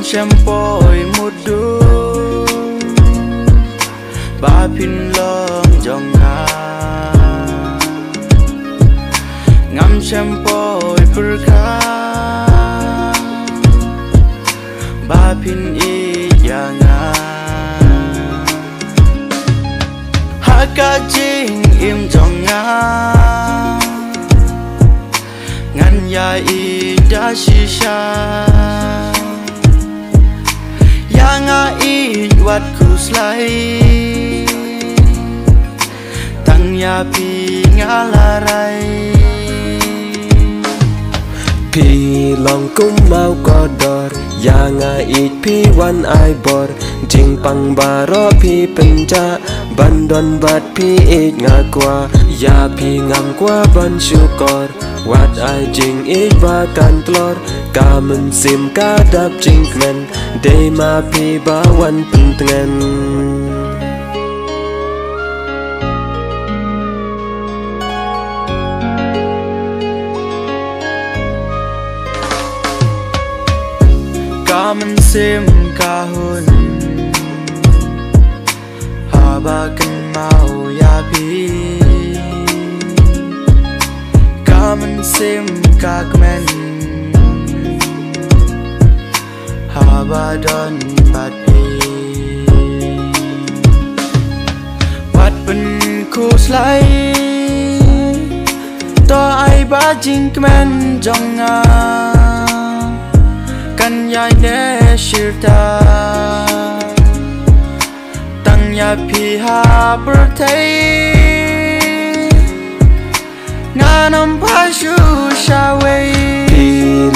sempoi mudu ba pin lom jong ha ngam sempoi perka ba pin I yanga haka jing im jong nga ngan ya I da shisha nga I wat kuslai tang ya pi ngalarai pi long kum mau kodor ya nga I pi wan ai bor jing pang baro pi penja bandon bat pi it nga kwa ya pi ngam kwa ban syukor wat ai jing it bakan telor kamen sim kadap jing men day ma pi bawan pentengan kamen sim kahun habakan mau ya pi kamen sim kagmen Habadon bat pi wat pen ku slai to ai ba jing kmen jong nga kan yai ne shirta tang ya pi ha birthday nga nam pa shu shawe pi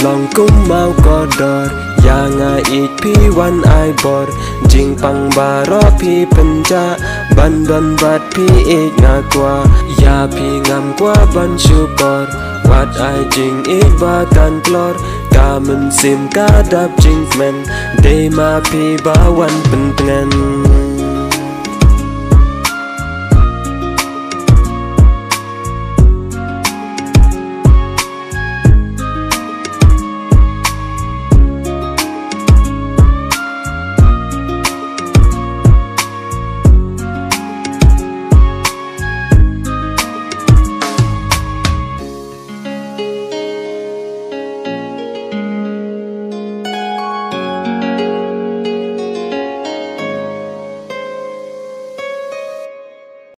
long kum mau kodor ya nga it pi wan ai bor jing pang baro pi penja bandon bat pi it nga kwa ya pi ngam kwa ban syukor wat ai jing it bakan klor kamen sim kadap jing men day ma pi bawan pentengan